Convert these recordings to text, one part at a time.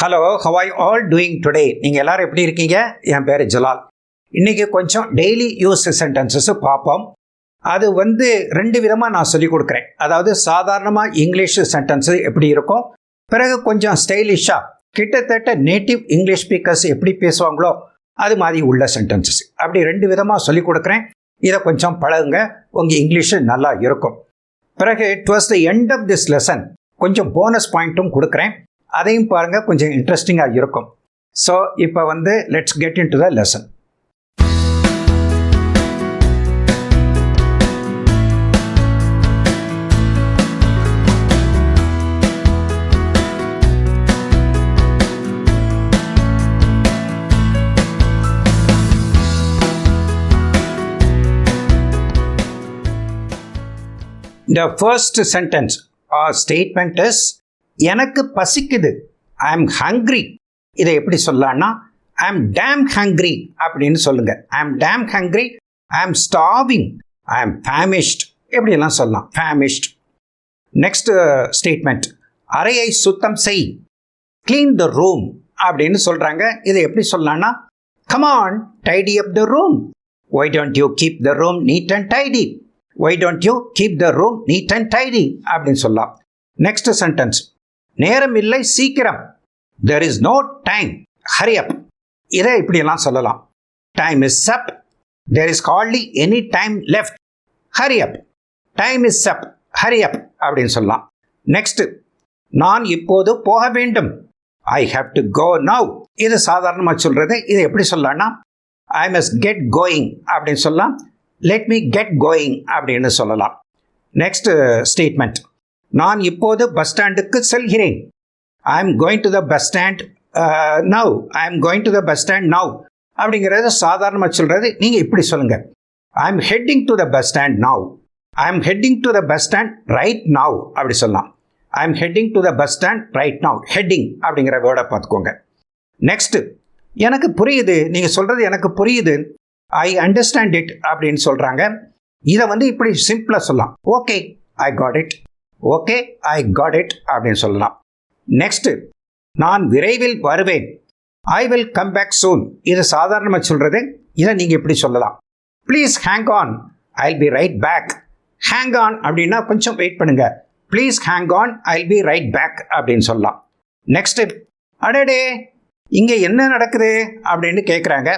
Hello, how are you all doing today? நீங்கள் எல்லாரும் எப்படி இருக்கீங்க? என் பேர் ஜலால். இன்றைக்கி கொஞ்சம் டெய்லி யூஸ் சென்டென்சஸ் பார்ப்போம். அது ரெண்டு விதமாக நான் சொல்லிக் கொடுக்குறேன். அதாவது சாதாரணமாக இங்கிலீஷ் சென்டென்ஸு எப்படி இருக்கும், பிறகு கொஞ்சம் ஸ்டைலிஷாக கிட்டத்தட்ட நேட்டிவ் இங்கிலீஷ் ஸ்பீக்கர்ஸ் எப்படி பேசுவாங்களோ அது மாதிரி உள்ள சென்டென்சஸ், அப்படி ரெண்டு விதமாக சொல்லிக் கொடுக்குறேன். இதை கொஞ்சம் பழகுங்க, உங்கள் இங்கிலீஷு நல்லா இருக்கும். பிறகு towards the end of this lesson கொஞ்சம் போனஸ் பாயிண்ட்டும் கொடுக்குறேன், அதையும் பாருங்கள், கொஞ்சம் இன்ட்ரெஸ்டிங்காக இருக்கும். ஸோ இப்போ let's get into the lesson. The first sentence or statement is எனக்கு பசிக்குது, ஐ எம் ஹங்க்ரி. இதை எப்படி சொல்லலாம்னா ஐ எம் டேம் ஹங்க்ரி அப்படின்னு சொல்லுங்க. I am damn hungry, I am starving, I am famished, எப்படியெல்லாம் சொல்லலாம், ஃபேமிஷ்ட். நெக்ஸ்ட் ஸ்டேட்மெண்ட், அறையை சுத்தம் செய், கிளீன் த ரூம் அப்படின்னு சொல்கிறாங்க. இதை எப்படி சொல்லலாம்னா come on tidy up the room, why don't you keep the room NEET and tidy, why don't you keep the room NEET and tidy அப்படின்னு சொல்லலாம். நெக்ஸ்ட் சென்டென்ஸ், நேரம் இல்லை சீக்கிரம், there is no time, hurry up. இதை இப்படியெல்லாம் சொல்லலாம். time is up, there is hardly any time left, hurry up. time is up, hurry up அப்படின்னு சொல்லலாம். நெக்ஸ்ட், நான் இப்போது போக வேண்டும், I have to go now. இது சாதாரணமாக சொல்கிறது. இதை எப்படி சொல்லலாம்னா I must get going அப்படின்னு சொல்லலாம், let me get going அப்படின்னு சொல்லலாம். நெக்ஸ்ட் ஸ்டேட்மெண்ட், நான் இப்போது பஸ் ஸ்டாண்டுக்கு செல்கிறேன், I am going to the bus stand now, I am going to the bus stand now அப்படிங்கிறத சாதாரணமாக சொல்கிறது. நீங்கள் இப்படி சொல்லுங்கள், I am heading to the bus stand now, I am heading to the bus stand right now அப்படி சொல்லலாம். I am heading to the bus stand right now, heading அப்படிங்கிற வேர்டை பார்த்துக்கோங்க. நெக்ஸ்ட்டு, எனக்கு புரியுது, நீங்கள் சொல்கிறது எனக்கு புரியுது, ஐ அண்டர்ஸ்டாண்ட் இட் அப்படின்னு சொல்கிறாங்க. இதை இப்படி சிம்பிளாக சொல்லலாம், okay I got it, okay I got it அப்படின்னு சொல்லலாம். நெக்ஸ்ட்டு, நான் விரைவில் வருவேன், I will come back soon. இது சாதாரணமாக சொல்கிறது. இதை நீங்கள் எப்படி சொல்லலாம், please hang on, I will be right back. Hang on அப்படின்னா கொஞ்சம் வெயிட் பண்ணுங்க, please hang on, I will be right back அப்படின்னு சொல்லலாம். நெக்ஸ்ட்டு, அடடே இங்கே என்ன நடக்குது அப்படின்னு கேட்குறாங்க.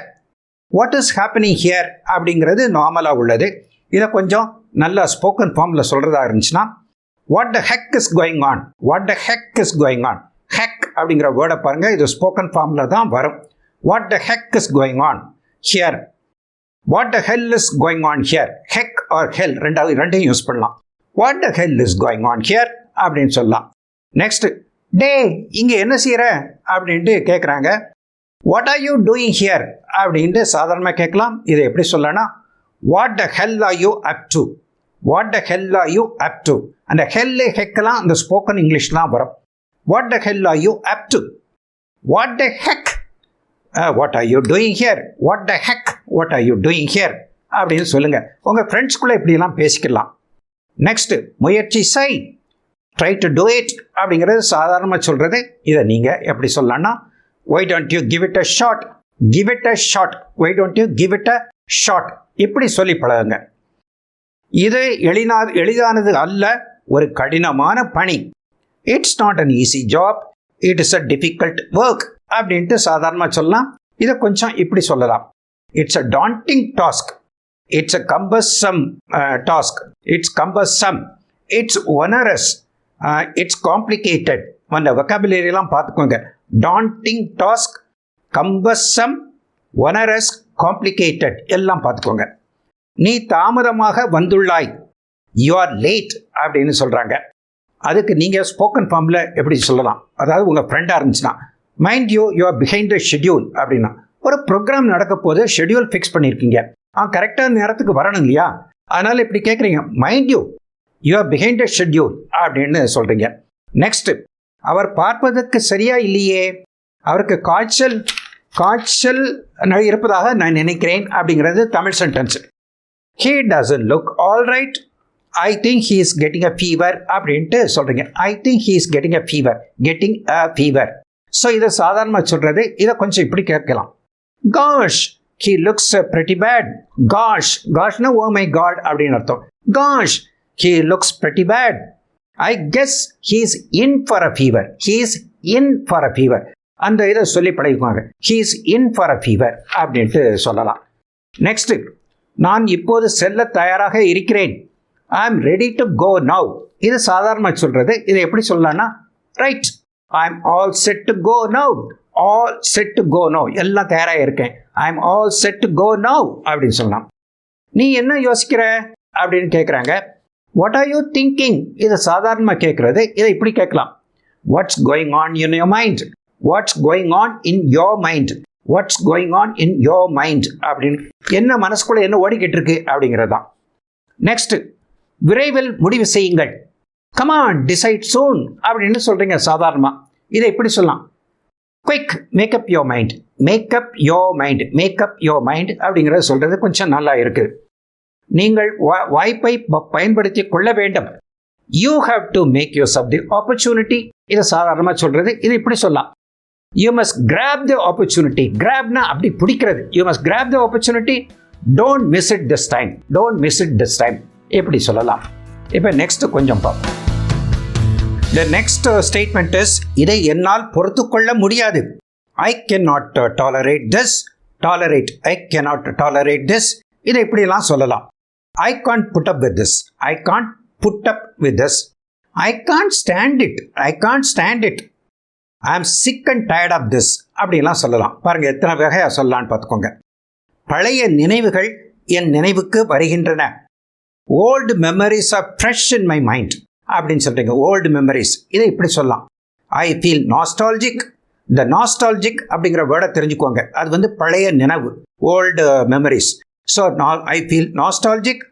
வாட் இஸ் ஹேப்பனிங் ஹியர் அப்படிங்கிறது நார்மலாக உள்ளது. இதை கொஞ்சம் நல்லா ஸ்போக்கன் ஃபார்மில் சொல்கிறதா இருந்துச்சுன்னா what the heck is going on, what the heck is going on. heck அப்படிங்கிற வேர்டை பாருங்கள், இது ஸ்போக்கன் ஃபார்மில் தான் வரும். what the heck is going on here, what the hell is going on here. heck or hell ரெண்டையும் use பண்ணலாம். what the hell is going on here அப்படின்னு சொல்லலாம். நெக்ஸ்ட், டே இங்கே என்ன செய்கிற அப்படின்ட்டு கேட்குறாங்க. what are you doing here அப்படின்ட்டு சாதாரணமாக கேட்கலாம். இதை எப்படி சொல்லனா what the hell are you up to, what the hell are you up to. அந்த ஹெல்லு ஹெக்கெல்லாம் அந்த ஸ்போக்கன் இங்கிலீஷ்லாம் வரும். what the hell are you up to, what the heck, what are you doing here, what the heck, what are you doing here அப்படின்னு சொல்லுங்கள். உங்கள் ஃப்ரெண்ட்ஸ்குள்ளே இப்படியெல்லாம் பேசிக்கலாம். Next, முயற்சி செய், ட்ரை டு டூ இட் அப்படிங்கிறது சாதாரணமாக சொல்கிறது. இதை நீங்கள் எப்படி சொல்லலாம்னா why don't you give it a shot, give it a shot, why don't you give it a shot இப்படி சொல்லி பழகுங்க. இது எளிதானது அல்ல, ஒரு கடினமான பணி. It's not an easy job, it is a difficult work அப்படின்ட்டு சாதாரணமாக சொல்லலாம். இதை கொஞ்சம் இப்படி சொல்லலாம், it's a daunting task, it's a cumbersome task, it's cumbersome, it's onerous, it's complicated. அந்த வெக்காபுலரிலாம் பார்த்துக்கோங்க. Daunting task, cumbersome, onerous, complicated எல்லாம் பார்த்துக்கோங்க. நீ தாமதமாக வந்துள்ளாய், யூ ஆர் லேட் அப்படின்னு சொல்கிறாங்க. அதுக்கு நீங்கள் ஸ்போக்கன் ஃபார்மில் எப்படி சொல்லலாம், அதாவது உங்கள் ஃப்ரெண்டாக இருந்துச்சுன்னா mind you are behind the schedule அப்படின்னா, ஒரு ப்ரோக்ராம் நடக்க போது ஷெட்யூல் ஃபிக்ஸ் பண்ணியிருக்கீங்க, கரெக்டான நேரத்துக்கு வரணும் இல்லையா, அதனால் இப்படி கேட்குறீங்க, mind you are behind the schedule அப்படின்னு சொல்கிறீங்க. நெக்ஸ்ட்டு, அவர் பார்ப்பதற்கு சரியா இல்லையே, அவருக்கு காய்ச்சல் இருப்பதாக நான் நினைக்கிறேன் அப்படிங்கிறது Tamil sentence. he doesn't look all right, I think he is getting a fever அப்படின்ட்டு சொல்கிறீங்க. I think he is getting a fever, getting a fever. So இதை சாதாரணமாக சொல்கிறது. இதை கொஞ்சம் இப்படி கேட்கலாம். Gosh he looks pretty bad. காஷ்னா ஓ மை காட் அப்படின்னு அர்த்தம். Gosh he looks pretty bad. I guess he is in for a fever. He is in for a fever. அந்த இதை சொல்லி பழகிக்குவாங்க. He is in for a fever அப்படின்ட்டு சொல்லலாம். Next, நான் இப்போது செல்ல தயாராக இருக்கிறேன். I am ready to go now. இது சாதாரணமாக சொல்கிறது. இதை எப்படி சொல்லலாம்னா, right, I am all set to go now. All set to go now. எல்லாம் தயாராக இருக்கேன். I am all set to go now அப்படின்னு சொல்லலாம். நீ என்ன யோசிக்கிற அப்படின்னு கேட்குறாங்க. What are you thinking? இது சாதாரணமாக கேட்குறது. இதை இப்படி கேட்கலாம். What's going on in your mind? What's going on in your mind? What's going on in your mind? அப்படின்னு என்ன மனசுக்குள்ள என்ன ஓடிக்கிட்டு இருக்கு அப்படிங்கிறது தான். நெக்ஸ்ட், விரைவில் முடிவு செய்யுங்கள். Come on, decide soon அப்படின்னு சொல்றீங்க சாதாரணமாக. இதை இப்படி சொல்லலாம். Quick, make up your mind. Make up your mind. Make up your mind அப்படிங்கிறத சொல்றது கொஞ்சம் நல்லா இருக்குது. நீங்கள் வாய்ப்பை பயன்படுத்தி கொள்ள வேண்டும். You have to make use of the opportunity. இதை சாதாரணமாக சொல்றது. இது இப்படி சொல்லலாம். You must grab the opportunity. Grabனா அப்படி பிடிக்கிறது. You must grab the opportunity. Don't miss it this time. Don't miss it this time. எப்படி சொல்லலாம். இப்போ நெக்ஸ்ட் கொஞ்சம் பார்ப்போம். The next statement is, இதை என்னால் பொறுத்து கொள்ள முடியாது. I cannot tolerate this. Tolerate. I cannot tolerate this. இதை இப்படிலாம் சொல்லலாம். I can't put up with this. I can't put up with this. I can't stand it. I can't stand it. I am sick and tired of this. அப்படிலாம் சொல்லலாம். பாருங்க எத்தனை வகையாக சொல்லலான்னு பார்த்துக்கோங்க. பழைய நினைவுகள் என் நினைவுக்கு வருகின்றன. Old memories are fresh in my mind. அப்படின்னு சொல்றீங்க. Old memories. இதை இப்படி சொல்லலாம். I feel nostalgic. இந்த நாஸ்டாலஜிக் அப்படிங்கிற வேர்டை தெரிஞ்சுக்கோங்க. அது வந்து பழைய நினைவு, old memories. So I feel nostalgic.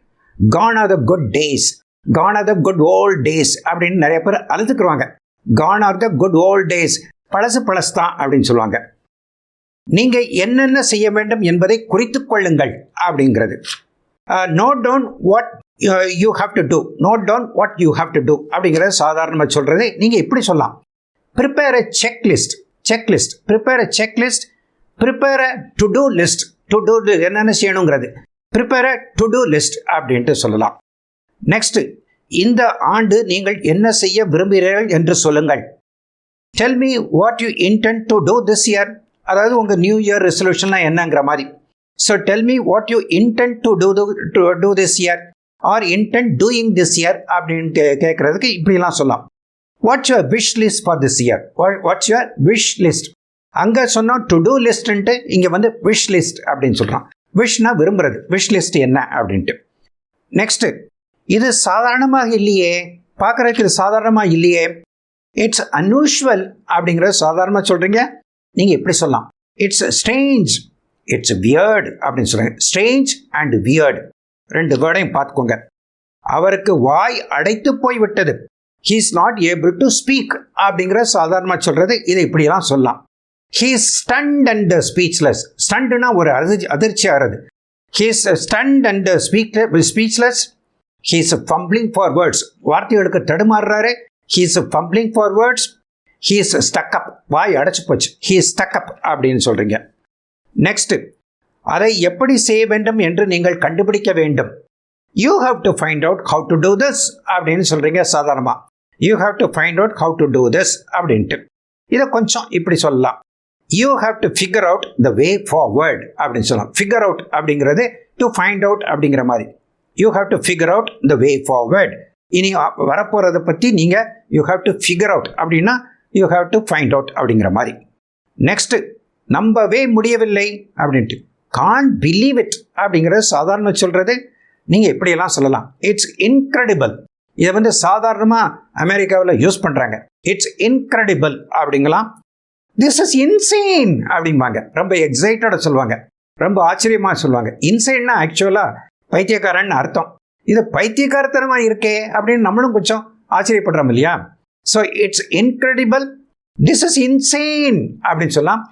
Gone are the good days. Gone are the good old days அப்படின்னு நிறைய பேர் அழுதுக்குருவாங்க. Gone are the good old days. பழசு தான் அப்படின்னு சொல்லுவாங்க. நீங்கள் என்னென்ன செய்ய வேண்டும் என்பதை குறித்து கொள்ளுங்கள் அப்படிங்கிறது. Note down what you have to do. Note down what you have to do அப்படிங்கிறத சாதாரணமாக சொல்கிறது. நீங்கள் இப்படி சொல்லலாம். Prepare a checklist. Checklist. Prepare a checklist. Prepare a to-do list. To-do என்னென்ன செய்யணுங்கிறது. Prepare a to-do list அப்படின்ட்டு சொல்லலாம். நெக்ஸ்ட், இந்த ஆண்டு நீங்கள் என்ன செய்ய விரும்புகிறீர்கள் என்று சொல்லுங்கள். Tell me what you intend to do this year. அதாவது உங்கள் நியூ இயர் ரெசல்யூஷன்லாம் என்னங்கிற மாதிரி. So tell me what you intend to do this year. Are intend doing this year அப்படின்னு கேட்குறதுக்கு இப்படிலாம் சொல்லலாம். What's your wish list for this year. What's your wish list. அங்கே சொன்னோம் டு டூ லிஸ்ட்டுன்ட்டு, இங்கே வந்து விஷ் லிஸ்ட் அப்படின்னு சொல்கிறான். விஷனா விரும்புறது. விஷ் லிஸ்ட் என்ன அப்படின்ட்டு. நெக்ஸ்ட்டு, இது சாதாரணமாக இல்லையே, பார்க்குறதுக்கு இது சாதாரணமாக இல்லையே. இட்ஸ் அன்யூஷுவல் அப்படிங்கிறது சாதாரணமாக சொல்கிறீங்க. நீங்கள் எப்படி சொல்லலாம். It's strange. இட்ஸ் வியர்டு அப்படின்னு சொல்கிறீங்க. ஸ்ட்ரேஞ்ச் அண்ட் வியர்டு ரெண்டு வேர்டையும் பார்த்துக்கோங்க. அவருக்கு வாய் அடைத்து போய்விட்டது. He is not able to speak அப்படிங்கிற சாதாரணமாக சொல்கிறது. இதை இப்படியெல்லாம் சொல்லலாம். He is stunned and speechless. ஸ்டண்டுனா ஒரு அதிர்ச்சி ஆகிறது. He is stunned and speechless. He is fumbling for words. வார்த்தைகளுக்கு தடுமாறுறாரு. He is fumbling for words. He is stuck up. வாய் அடைச்சி போச்சு. ஹீ இஸ் ஸ்டக் அப் அப்படின்னு சொல்கிறீங்க. நெக்ஸ்ட், அதை எப்படி செய்ய வேண்டும் என்று நீங்கள் கண்டுபிடிக்க வேண்டும். You have to find out how to do this அப்படின்னு சொல்கிறீங்க சாதாரணமாக. You have to find out how to do this அப்படின்ட்டு. இதை கொஞ்சம் இப்படி சொல்லலாம். You have to figure out the way forward அப்படின்னு சொல்லலாம். ஃபிகர் அவுட் அப்படிங்கிறது டு ஃபைண்ட் அவுட் அப்படிங்கிற மாதிரி. You have to figure out the way forward. இனி வரப்போகிறத பற்றி நீங்கள் you have to figure out அப்படின்னா you have to find out அப்படிங்கிற மாதிரி. நெக்ஸ்ட்டு, நம்பவே முடியவில்லை அப்படின்ட்டு. கான்ட் பிலீவ் இட் அப்படிங்கிறது சாதாரண சொல்கிறது. நீங்கள் இப்படியெல்லாம் சொல்லலாம். It's incredible. இதை வந்து சாதாரணமாக அமெரிக்காவில் யூஸ் பண்ணுறாங்க. இட்ஸ் இன்க்ரெடிபிள் அப்படிங்கலாம். திஸ் இஸ் இன்சேன் அப்படிம்பாங்க. ரொம்ப எக்ஸைட்டடாக சொல்லுவாங்க. ரொம்ப ஆச்சரியமாக சொல்லுவாங்க. இன்சேன்னா ஆக்சுவலாக பைத்தியக்காரன்னு அர்த்தம். இது பைத்தியக்காரத்தனமாக இருக்கே அப்படின்னு நம்மளும் கொஞ்சம் ஆச்சரியப்படுறோம் இல்லையா. So it's incredible. This is insane அப்படின்னு சொல்லலாம்.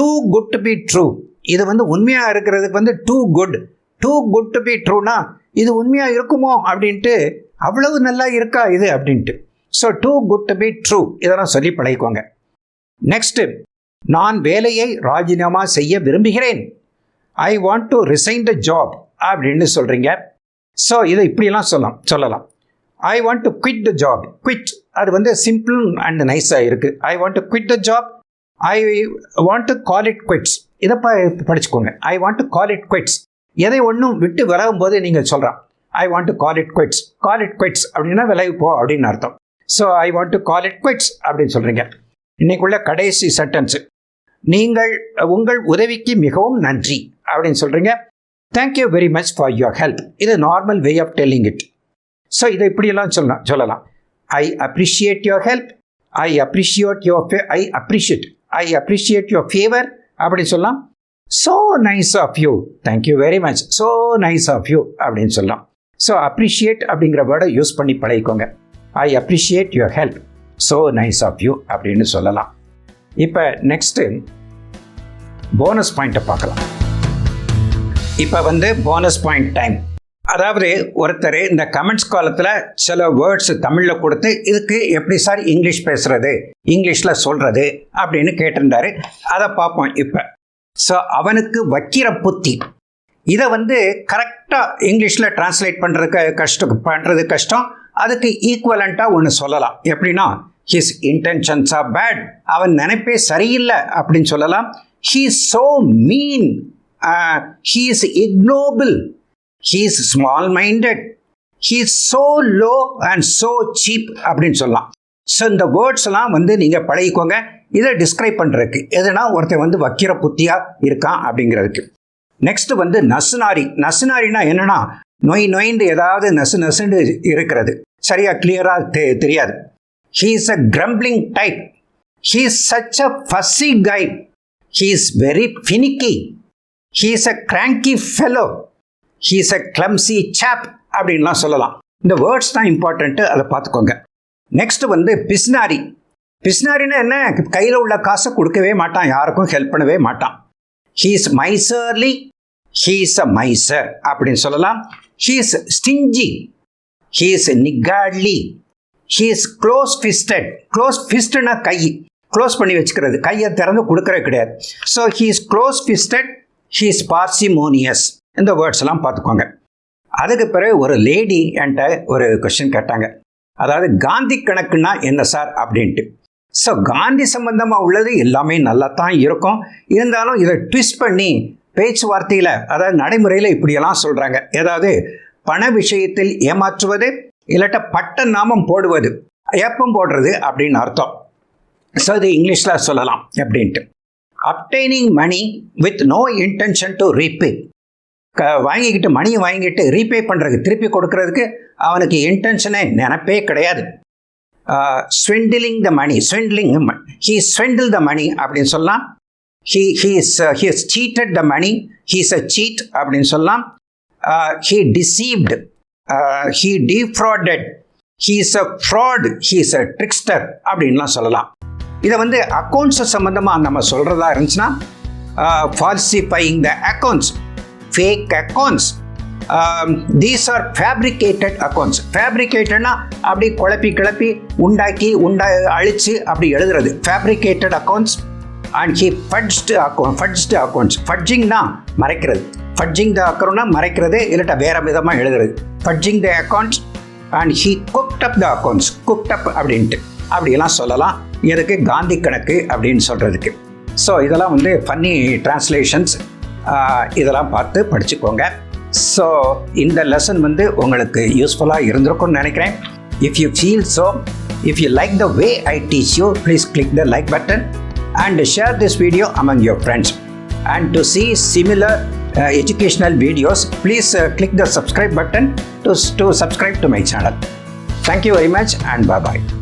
Too good to be true. இது வந்து உண்மையாக இருக்கிறதுக்கு வந்து டூ குட் டு பி ட்ரூனா இது உண்மையாக இருக்குமோ அப்படின்ட்டு, அவ்வளவு நல்லா இருக்கா இது அப்படின்ட்டு. So too good to be true இதெல்லாம் சொல்லி பழகிக்கோங்க. நெக்ஸ்ட், நான் வேலையை ராஜினாமா செய்ய விரும்புகிறேன். I want to resign the job அப்படின்னு சொல்கிறீங்க. ஸோ இதை இப்படியெல்லாம் சொல்லலாம். I want to quit the job. Quit அது வந்து சிம்பிள் அண்ட் நைஸாக இருக்குது. ஐ want to quit the job. I want to call it குவிட்ஸ். இதை படிச்சுக்கோங்க. ஐ வாண்ட் டு கால் இட் குவிட்ஸ். எதை ஒன்றும் விட்டு விலகும் போது நீங்கள் சொல்கிறான் ஐ want to call it குவிட்ஸ். Call it குவிட்ஸ் அப்படின்னா விலகி போ அப்படின்னு அர்த்தம். So I want to call it குவிட்ஸ் அப்படின்னு சொல்கிறீங்க. இன்னைக்குள்ள கடைசி சென்டென்ஸு, நீங்கள் உங்கள் உதவிக்கு மிகவும் நன்றி அப்படின்னு சொல்கிறீங்க. Thank you very much for your help. இது normal way of telling it. So இதை இப்படியெல்லாம் சொல்லலாம். I appreciate your help. I appreciate your favour அப்படின்னு சொல்லலாம். So nice of you, thank you very much, so nice of you அப்படின்னு சொல்லலாம். So appreciate அப்படிங்கிற வேர்டை யூஸ் பண்ணி பழகிக்கோங்க. I appreciate your help, so nice of you அப்படின்னு சொல்லலாம். இப்போ நெக்ஸ்ட்டு போனஸ் பாயிண்ட்டை பார்க்கலாம். இப்போ வந்து போனஸ் பாயிண்ட் டைம். அதாவது ஒருத்தர் இந்த கமெண்ட்ஸ் காலத்தில் சில வேர்ட்ஸ் தமிழில் கொடுத்து இதுக்கு எப்படி சார் இங்கிலீஷ் பேசுறது, இங்கிலீஷில் சொல்கிறது அப்படின்னு கேட்டிருந்தாரு. அதை பார்ப்போம் இப்போ. ஸோ அவனுக்கு வைக்கிற புத்தி, இதை வந்து கரெக்டாக இங்கிலீஷில் டிரான்ஸ்லேட் பண்ணுறது கஷ்டம். அதுக்கு ஈக்குவலண்ட்டாக ஒன்று சொல்லலாம். எப்படின்னா, ஹிஸ் இன்டென்ஷன்ஸ் ஆர் பேட், அவன் நினைப்பே சரியில்லை அப்படின்னு சொல்லலாம். He is so mean, he is ignoble, he is small minded, he is so low and so cheap அப்படின்னு சொல்லலாம். ஸோ இந்த வேர்ட்ஸ்லாம் வந்து நீங்கள் பழகிக்கோங்க. இதை டிஸ்கிரைப் பண்ணுறதுக்கு எதுனா ஒருத்தர் வந்து வக்கிர புத்தியாக இருக்கான் அப்படிங்கிறதுக்கு. நெக்ஸ்ட் வந்து நசுனாரினா என்னன்னா, நொய்ந்து ஏதாவது நசுன்னு இருக்கிறது, சரியாக கிளியராக தெரியாது. he is a grumbling type, he is such a fussy guy, he is very finicky, he is a cranky fellow, he is a clumsy chap அப்படின்லாம் சொல்லலாம். இந்த வேர்ட்ஸ் தான் இம்பார்ட்டண்ட்டு, அதை பார்த்துக்கோங்க. நெக்ஸ்ட் வந்து பிஸ்னாரின்னா என்ன, கையில் உள்ள காசை கொடுக்கவே மாட்டான், யாருக்கும் ஹெல்ப் பண்ணவே மாட்டான். he is miserly, he is a miser அப்படின்னு சொல்லலாம். he is stingy, he is niggardly, he is close-fistedனா கை க்ளோஸ் பண்ணி வச்சுக்கிறது, கையை திறந்து கொடுக்கறது கிடையாது. So he is close-fisted, he is parsimonious. இந்த வேர்ட்ஸ் எல்லாம் பார்த்துக்கோங்க. அதுக்கு பிறகு ஒரு லேடி என்கிட்ட ஒரு கொஸ்டின் கேட்டாங்க. அதாவது காந்தி கணக்குன்னா என்ன சார் அப்படின்ட்டு. ஸோ காந்தி சம்பந்தமாக உள்ளது எல்லாமே நல்லா தான் இருக்கும். இருந்தாலும் இதை ட்விஸ்ட் பண்ணி பேச்சுவார்த்தையில், அதாவது நடைமுறையில் இப்படியெல்லாம் சொல்கிறாங்க. ஏதாவது பண விஷயத்தில் ஏமாற்றுவது, இல்லாட்ட பட்ட நாமம் போடுவது, ஏப்பம் போடுறது அப்படின்னு அர்த்தம். ஸோ இது இங்கிலீஷில் சொல்லலாம் எப்படின்ட்டு. Obtaining money with no intention to repay. மணியை வாங்கிட்டு ரீபே பண்ணுறதுக்கு, திருப்பி கொடுக்கறதுக்கு அவனுக்கு இன்டென்ஷனே நினைப்பே கிடையாது. ஸ்வெண்டிலிங் த மணி, ஹீ ஸ்வெண்டில் த மணி அப்படின்னு சொல்லலாம். He is cheated the money, he is a cheat அப்படின்னு சொல்லலாம். He deceived, he defrauded, he is a fraud, he is a trickster அப்படின்லாம் சொல்லலாம். இதை வந்து அக்கௌண்ட்ஸ் சம்மந்தமாக நம்ம சொல்கிறதா இருந்துச்சுன்னா, falsifying the accounts, fake accounts, these are fabricated accounts. fabricatedனா அப்படி குழப்பி உண்டாக்கி அழிச்சு அப்படி எழுதுறது fabricated accounts. and he fudged accounts. fudgingனா மறைக்கிறது, fudging the accountனா மறைக்கிறது, இல்லட்டா வேற விதமாக எழுதுறது. fudging the accounts and he cooked up the accounts. cooked up அப்படின்ட்டு அப்படியெல்லாம் சொல்லலாம். எதுக்கு, காந்தி கணக்கு அப்படின்னு சொல்கிறதுக்கு. ஸோ இதெல்லாம் வந்து ஃபன்னி டிரான்ஸ்லேஷன்ஸ், இதெல்லாம் பார்த்து படிச்சுக்கோங்க. ஸோ இந்த லெசன் வந்து உங்களுக்கு யூஸ்ஃபுல்லாக இருந்திருக்கும்னு நினைக்கிறேன். If you feel so, if you like the way I teach you, please click the like button and share this video among your friends. And to see similar educational videos, please click the subscribe button to subscribe to my channel. Thank you very much and bye-bye.